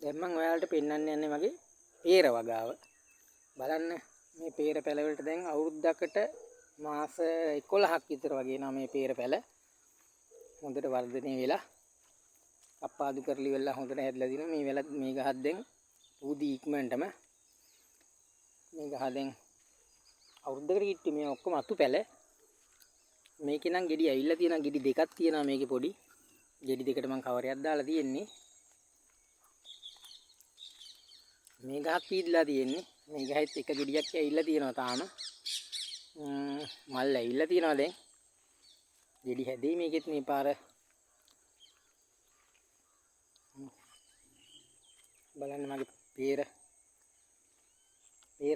දැන් මම ඔයාලට පෙන්වන්න යන්නේ මගේ peer වගාව. බලන්න මේ peer පැල වලට දැන් අවුරුද්දකට මාස 11ක් විතර වගේ නා මේ peer පැල. හොඳට වර්ධනය වෙලා කප්පාදු කරලි වෙලා හොඳට හැදලා දිනවා. මේ වෙලත් මේ ගහක් දැන් පුදි ඉක්මනටම මේ ගහ දැන් අවුරුද්දකට කිට්ටු මේ ඔක්කොම අතු පැල. මේකේ නම් ගෙඩි ඇවිල්ලා තියෙනවා. ගෙඩි දෙකක් තියෙනවා මේකේ පොඩි. ගෙඩි දෙකට මම කවරයක් දාලා තියෙන්නේ. මේ ගහක් පීදලා තියෙන්නේ. මේ ගහෙත් එක ගෙඩියක් ඇවිල්ලා තියෙනවා තාම. මල් ඇවිල්ලා තියෙනවා දැන්. ගෙඩි හැදෙයි මේකෙත් මේ පාර. බලන්න මගේ peer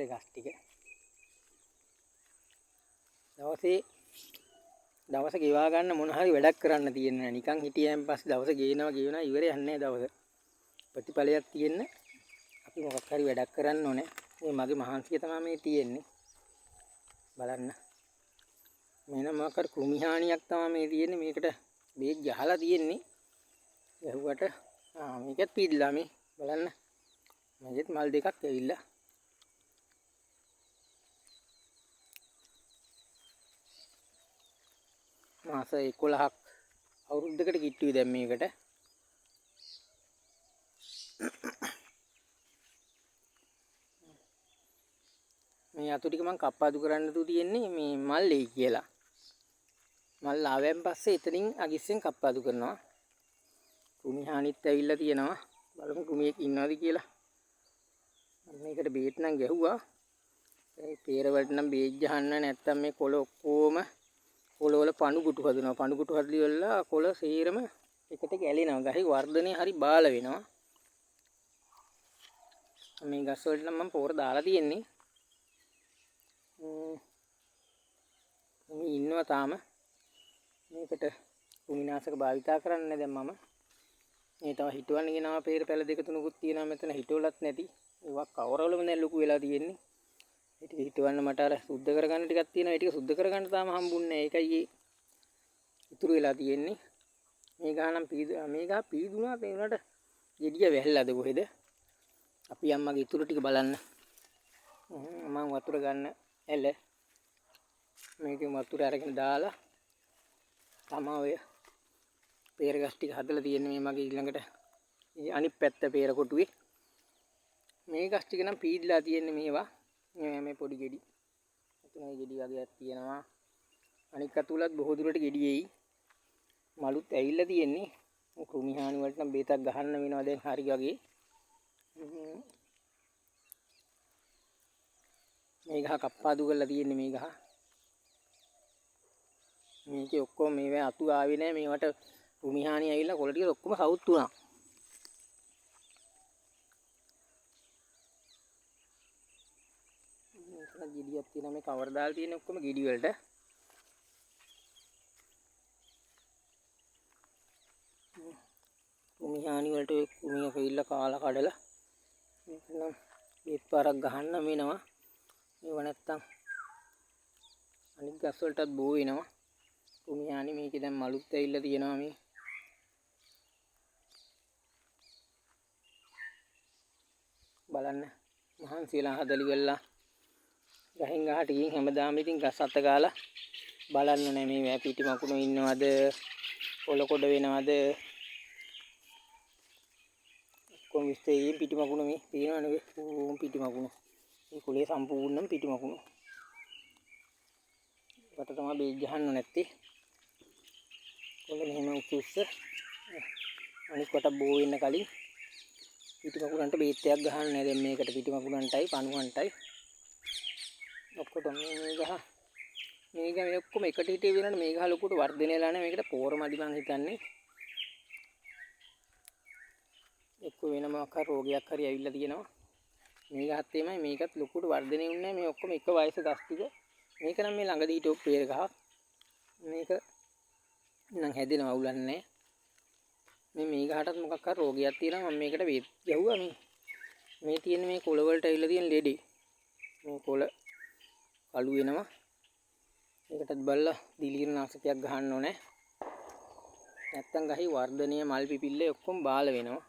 ගස් ටික. දවස ගෙවා ගන්න මොන හරි වැඩක් කරන්න තියෙන නෑ. නිකන් හිටියන් පස්සේ දවස ගෙවනවා ඉවරයක් නෑ දවස. ප්‍රතිඵලයක් තියෙන්න අපි මොකක් හරි වැඩක් කරන්න ඕනේ. මේ මගේ මහන්සිය තමයි මේ තියෙන්නේ. බලන්න. මෙන්න මොකක් හරි කෘමි හානියක් තමයි මේ තියෙන්නේ. මේකට බේත් ගහලා තියෙන්නේ. ගැහුවට මේකත් පීඩලා මේ බලන්න. මේකෙත් මල් දෙකක් ඇවිල්ලා. මාස 11ක් අවුරුද්දකට කිට්ටුයි දැන් මේකට. මේ අතු ටික මම කප්පාදු කරන්න තු තියෙන්නේ මේ මල් එයි කියලා. මල් ආවෙන් පස්සේ එතනින් අගිස්සෙන් කප්පාදු කරනවා. කුමි හානිත් ඇවිල්ලා තියෙනවා. බලමු කුමියෙක් ඉන්නවද කියලා. මේකට බේත් නම් ගැහුවා. ඒ peer වලට නම් බේත් ගහන්න නැත්තම් මේ කොළ ඔක්කොම කොළ වල පණු ගුටු හදනවා. පණු ගුටු හදලි වෙලා කොළ සේරම එකට ගැලෙනවා. ගහේ වර්ධනය හරි බාල වෙනවා. මේ ගස් වලට නම් මම පොර දාලා තියෙන්නේ. මේ ඉන්නවා තාම. මේකට කුමිනාශක භාවිතා කරන්නේ දැන් මම. මේ තව හිටවන්න ගෙනාව peer පැල දෙක තුනකුත් තියෙනවා මෙතන හිටවලත් නැති. ඒවා කවරවලම දැන් ලොකු වෙලා තියෙන්නේ. ඒ ටික හිටවන්න මට අර සුද්ධ කරගන්න ටිකක් තියෙනවා. ඒ ටික සුද්ධ කරගන්න තාම හම්බුන්නේ නැහැ. ඒකයි ඉතුරු වෙලා තියෙන්නේ. මේ ගහ නම් මේ ගහ පීදුනා ඒ උනට ගෙඩිය වැහැල්ලාද කොහෙද? අපි අම්මගේ ඉතුරු ටික බලන්න. මම වතුර ගන්න ඇල මේකේ වතුර අරගෙන දාලා තමයි ඔය peer ගස් ටික හදලා තියෙන්නේ මේ මගේ ඊළඟට අනිත් පැත්ත peer කොටුවේ. මේ ගස් ටික නම් පීඩලා තියෙන්නේ මේවා. මේ පොඩි ගෙඩි. එතනයි ගෙඩි වගේක් තියෙනවා. අනික් අතුලත් බොහෝ දුරට ගෙඩි එයි. මලුත් ඇවිල්ලා තියෙන්නේ. කෘමි හානි වලට නම් බේතක් ගහන්න වෙනවා දැන් හරි වගේ. මේ ගහ කප්පාදු කරලා තියෙන්නේ මේ ගහ. මේකේ ඔක්කොම මේවා අතු ආවේ නැහැ. මේවට කෘමි හානි ඇවිල්ලා කොළ ටික ඔක්කොම සවුත් වුණා. ගෙඩියක් තියෙනවා මේ කවර දාලා තියෙන ඔක්කොම ගෙඩි වලට. කුමි හානි වලට ඔය කුමිය කෙවිල්ලා කාලා කඩලා මේක නම් බේත් පාරක් ගහන්න වෙනවා. ඒව නැත්තම් අනිත් ගස් වලටත් බෝ වෙනවා. කුමි හානි මේකේ දැන් මලුත් ඇවිල්ලා තියෙනවා මේ. බලන්න මහන්සියලා හදලි වෙලා ගහෙන් ගහට ගින් හැමදාම ඉතින් ගස් අත ගාලා බලන්න නෑ මේ වැ පිටි මකුණු ඉන්නවද කොළ කොට වෙනවද කොම් විශ්තේ පිටි මකුණු මේ පේනවනේ පිටි මකුණු මේ කුලේ සම්පූර්ණම පිටි මකුණු වට තමයි බේජ් ගහන්න නැත්තේ කොළ මෙහෙම උස්ස අනිත් කොට බෝ වෙන්න කලින් පිටි මකුණන්ට බේත්යක් ගහන්න නෑ දැන් මේකට පිටි මකුණන්ටයි පණුවන්ටයි ඔක්කොටම මේක මේ ඔක්කොම එකට හිටිය වෙනකොට මේ ගහ ලොකුට වර්ධනය වෙලා නැහැ මේකට පෝර මදි මං හිතන්නේ එක්ක වෙන මොකක් හරි රෝගයක් හරි ඇවිල්ලා තියෙනවා මේ ගහත් එමය මේකත් ලොකුට වර්ධනය වුණේ නැහැ මේ ඔක්කොම එක වයස ගස් ටික මේක නම් මේ ළඟදී හිටපු peer ගහක් මේක නම් හැදෙනවා උලන්නේ මේ ගහටත් මොකක් හරි රෝගයක් තියෙනවා මම මේකට වේත් ගැහුවා මේ තියෙන්නේ මේ කොළ වලට ඇවිල්ලා තියෙන ලෙඩේ මේ කොළ අලු වෙනවා ඒකටත් බලලා දිලීරනාශකයක් ගහන්න ඕනේ නැත්තම් ගහේ වර්ධනීය මල් පිපිල්ලේ ඔක්කොම බාල වෙනවා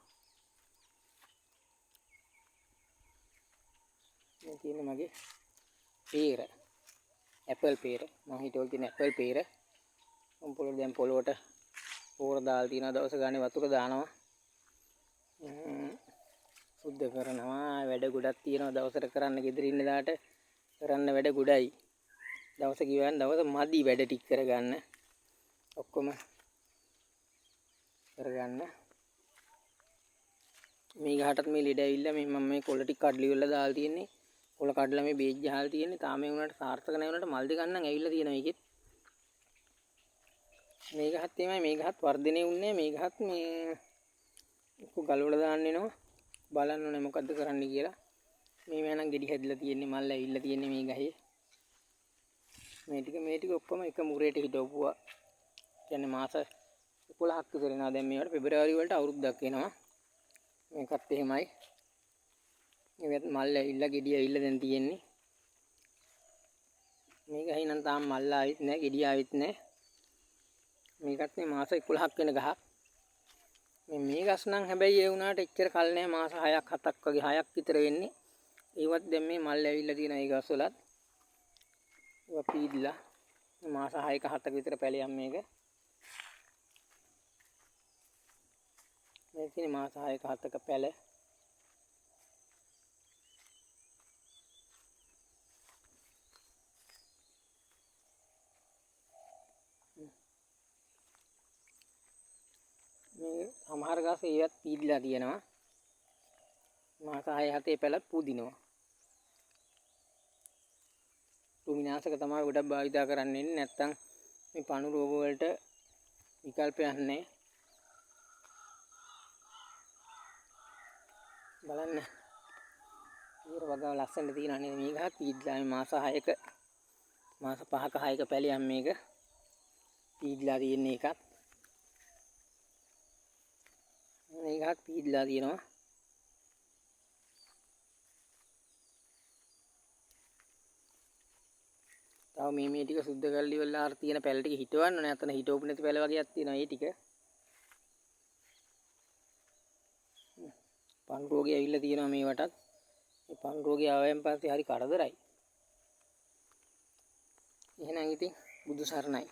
මේ තියෙන්නේ මගේ peer ඇපල් peer මම හිතුවා තියෙන ඇපල් peer මම පොළොවට දැන් පොළොවට පෝර දාලා තියෙනවා දවස් ගානේ වතුර දානවා සුද්ධ කරනවා වැඩ ගොඩක් තියෙනවා දවසට කරන්න ගෙදර ඉන්න දාට කරන්න වැඩ ගොඩයි දවස කිව්වන් දවස මදි වැඩ ටික කරගන්න ඔක්කොම කරගන්න මේ ගහටත් මේ ලෙඩ ඇවිල්ලා මේ මම මේ කොළ ටික කඩලි වල දාලා තියෙන්නේ කොළ කඩලා මේ බේජ් ගහලා තියෙන්නේ තාම මේ උනාට සාර්ථක නැහැ උනාට මල් දෙක ගන්න ඇවිල්ලා තියෙනවා ඒකෙත් මේ ගහත් එමය මේ ගහත් වර්ධනය වුණේ මේ ගහත් මේ ගල් වල දාන්න එනවා බලන්න ඕනේ මොකද්ද කරන්න කියලා මේ මෑනම් ගෙඩි හැදිලා තියෙන්නේ මල් ඇවිල්ලා තියෙන්නේ මේ ගහේ මේ ටික ඔක්කොම එක මුරේට හිටවපුවා කියන්නේ මාස 11ක් විතර වෙනවා දැන් මේවට පෙබරවාරි වලට අවුරුද්දක් වෙනවා මේකත් එහෙමයි මේකත් මල් ඇවිල්ලා ගෙඩි ඇවිල්ලා දැන් තියෙන්නේ මේ ගහේ නම් තාම මල් ආවිත් නැහැ ගෙඩි ආවිත් නැහැ මේකත් මේ මාස 11ක් වෙන ගහක් මේ ගස් නම් හැබැයි ඒ වුණාට එච්චර කල් නැහැ මාස 6ක් 7ක් වගේ 6ක් විතර වෙන්නේ ඒවත් දැන් මේ මල් ඇවිල්ලා තියෙන ඒ ගස් වලත් ඒවා පීඩලා මාස 6ක 7ක විතර පැලියම් මේක මේ තියෙන මාස 6ක 7ක පැල මේ සමහර ගස් ඒවත් පීඩලා තියෙනවා මාස 6 7 පැලත් පුදිනවා කෘමිනාශක තමයි ගොඩක් භාවිතා කරන්න ඉන්නේ නැත්තම් මේ පණු රෝග වලට විකල්පයක් නැහැ බලන්න ඊර වගාව ලස්සනට තියෙනවා නේද මේ ගහත් පීඩලා මේ මාස 6ක මාස 5ක 6ක පැලියම් මේක පීඩලා තියෙන්නේ එකත් මේ ගහත් පීඩලා තියෙනවා තව මේ ටික සුද්ධ කරලි වෙලා අර තියෙන පැල ටික හිටවන්න ඕනේ නැත්නම් හිටවපු නැති පැල වගේක් තියෙනවා ඒ ටික පන් රෝගය ඇවිල්ලා තියෙනවා මේවටත් මේ පන් රෝගය ආවයන් පස්සේ හරි කරදරයි එහෙනම් ඉතින් බුදු සරණයි